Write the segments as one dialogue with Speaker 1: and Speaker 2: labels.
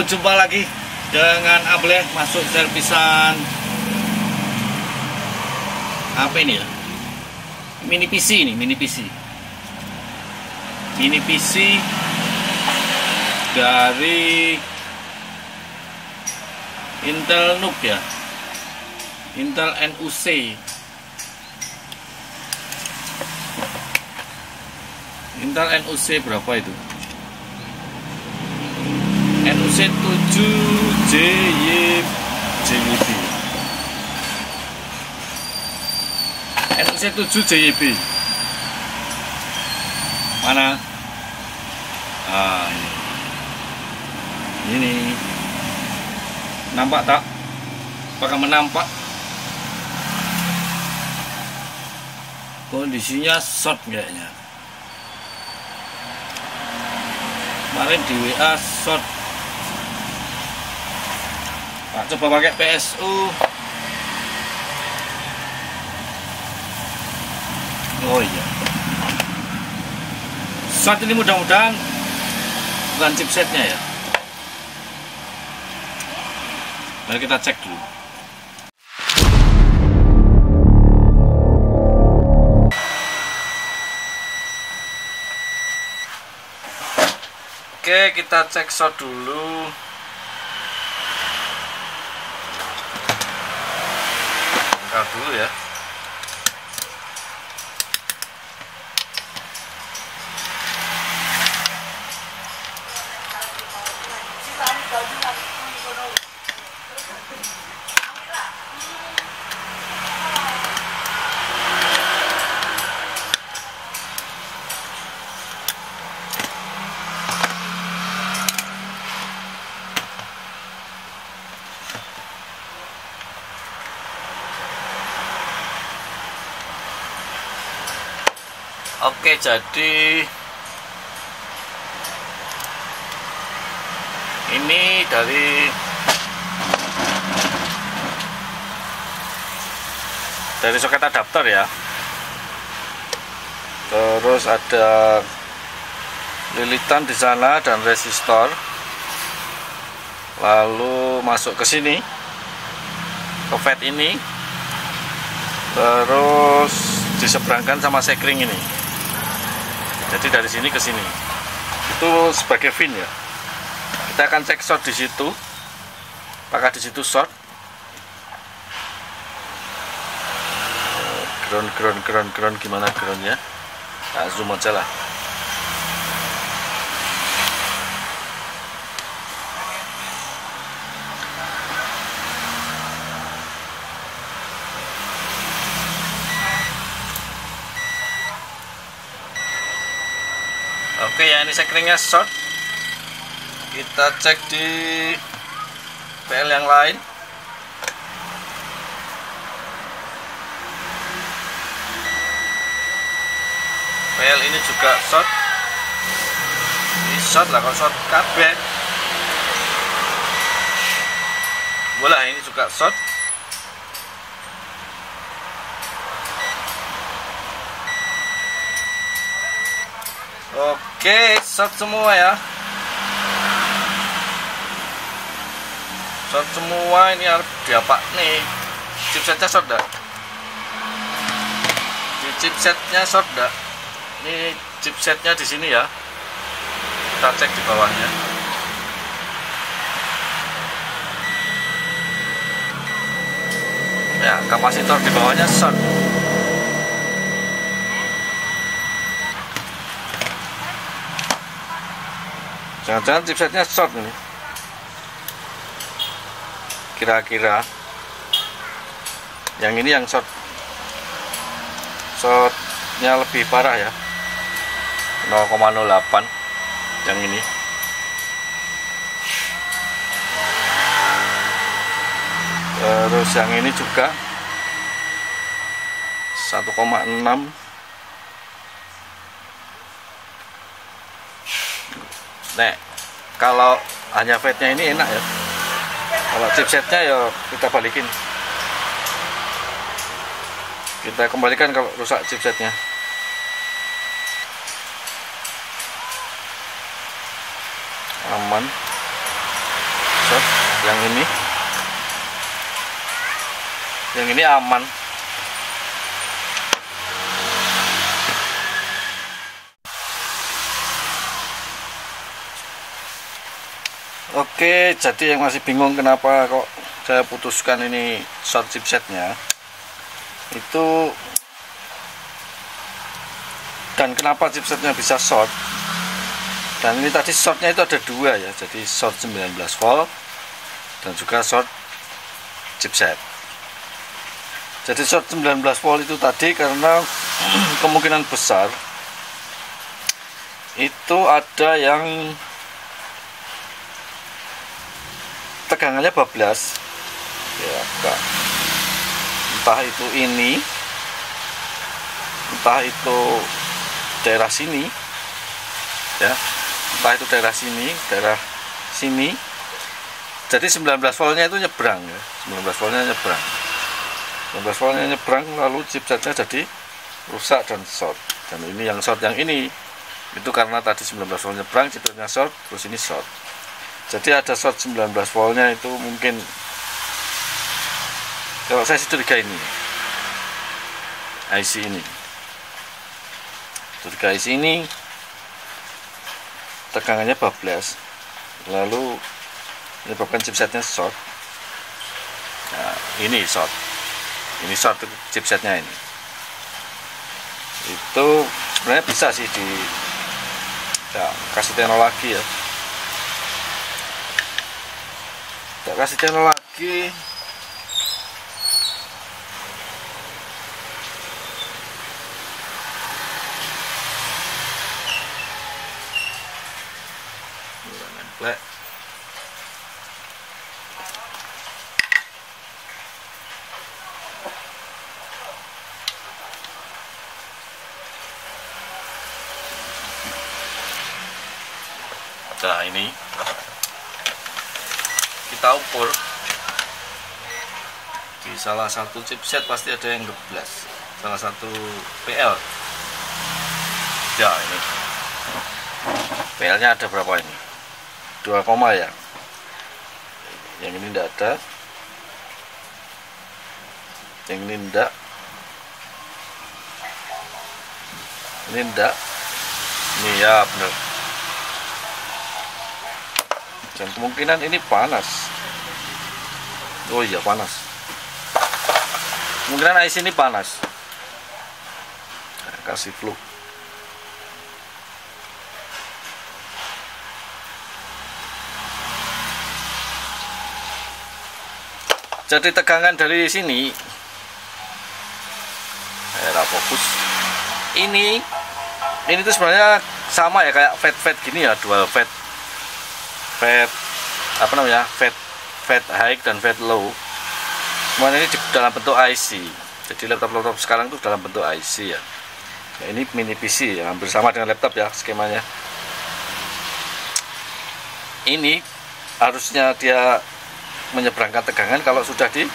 Speaker 1: Jumpa lagi dengan Ableh masuk servisan apa ini ya, mini PC dari Intel NUC ya, Intel NUC berapa itu? NUC 7JYB NUC 7JYB mana? Ini nampak tak? Apakah menampak? Kondisinya short kayaknya. Kemarin di WA short. Nah, coba pakai PSU. Oh iya. Short ini mudah-mudahan bukan chipsetnya ya. Mari kita cek dulu. Oke, kita cek short dulu. Bongkar dulu ya. Oke, jadi ini dari soket adaptor ya. Terus ada lilitan di sana dan resistor. Lalu masuk ke sini, ke FET ini. Terus diseberangkan sama sekring ini. Jadi dari sini ke sini itu sebagai pin ya. Kita akan cek short di situ. Apakah di situ short? Ground gimana groundnya? Nah, zoom aja lah. Oke ya, ini sekringnya short. Kita cek di PL yang lain. PL ini juga short. Ini short lah, kalau short kabel. Bola ini juga short. Oke, short semua ya. Short semua, ini harus diapa nih? Chipsetnya short dah. Di chipsetnya short dah. Ini chipsetnya di sini ya. Kita cek di bawahnya. Ya, kapasitor di bawahnya short. Jangan-jangan chipsetnya short ini. Kira-kira yang ini yang shortnya lebih parah ya, 0,08 yang ini. Terus yang ini juga 1,6. Nek, kalau hanya FET-nya ini enak ya. Kalau chipsetnya ya kita balikin. Kita kembalikan kalau rusak chipsetnya. Aman. yang ini aman. Oke, jadi yang masih bingung kenapa kok saya putuskan ini short chipsetnya itu, dan kenapa chipsetnya bisa short. Dan ini tadi shortnya itu ada dua ya, jadi short 19 volt dan juga short chipset. Jadi short 19 volt itu tadi karena kemungkinan besar itu ada yang tegangannya bablas ya, entah itu ini, entah itu daerah sini ya, entah itu daerah sini, daerah sini. Jadi 19 voltnya itu nyebrang ya, 19 voltnya nyebrang, 19 voltnya nyebrang, lalu chipsetnya jadi rusak dan short. Dan ini yang short yang ini itu karena tadi 19 volt nyebrang, chipsetnya short, terus ini short. Jadi ada short 19 voltnya itu mungkin, kalau saya sih curiga ini IC ini, curiga IC ini tegangannya bablas, lalu menyebabkan chipsetnya short. Nah, ini short chipsetnya ini. Itu sebenarnya bisa sih kasih teknologi ya. Kasih channel lagi. Nemplek. Nah, ini kita ukur di salah satu chipset, pasti ada yang geblas, salah satu PL ya. Ini PL nya ada berapa ini, 2, ya, yang ini tidak ada, yang ini tidak, ini tidak, ini ya benar. Dan kemungkinan ini panas. Oh iya, panas. Kemungkinan IC ini panas. Nah, kasih fluk. Jadi tegangan dari sini, fokus. Ini tuh sebenarnya sama ya, kayak fat gini ya, dual fat apa namanya, fat high dan fat low. Semuanya ini dalam bentuk IC. Jadi laptop sekarang tuh dalam bentuk IC ya. Nah, ini mini PC ya, hampir sama dengan laptop ya skemanya. Ini harusnya dia menyeberangkan tegangan kalau sudah di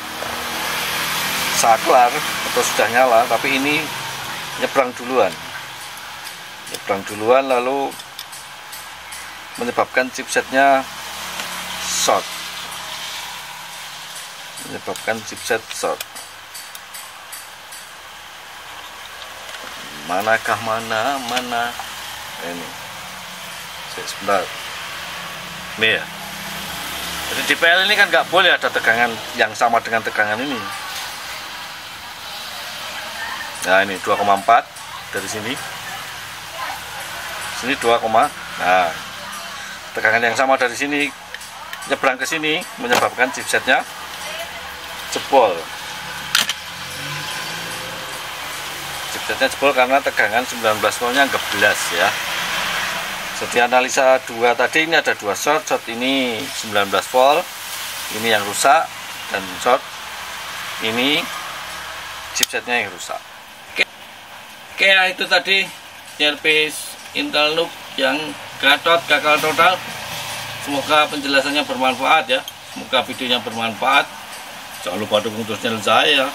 Speaker 1: saklar atau sudah nyala, tapi ini nyebrang duluan lalu menyebabkan chipsetnya short, manakah mana ini sebentar ini ya. Jadi di PL ini kan nggak boleh ada tegangan yang sama dengan tegangan ini. Nah, ini 2,4 dari sini 2, nah tegangan yang sama dari sini nyebrang ke sini menyebabkan chipsetnya jebol. Chipsetnya jebol karena tegangan 19 voltnya geblas ya. Jadi analisa 2 tadi, ini ada 2 short ini 19 volt, ini yang rusak, dan short ini chipsetnya yang rusak. Oke, itu tadi Service Intel Noob yang gagal total. Semoga penjelasannya bermanfaat ya, semoga videonya bermanfaat. Jangan lupa dukung terus channel saya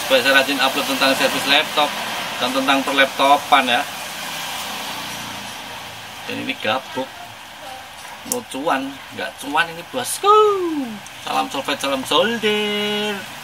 Speaker 1: supaya saya rajin upload tentang servis laptop dan tentang perlaptopan ya. Dan ini gabuk mau cuan nggak cuan ini bosku. Salam solvet, salam solder.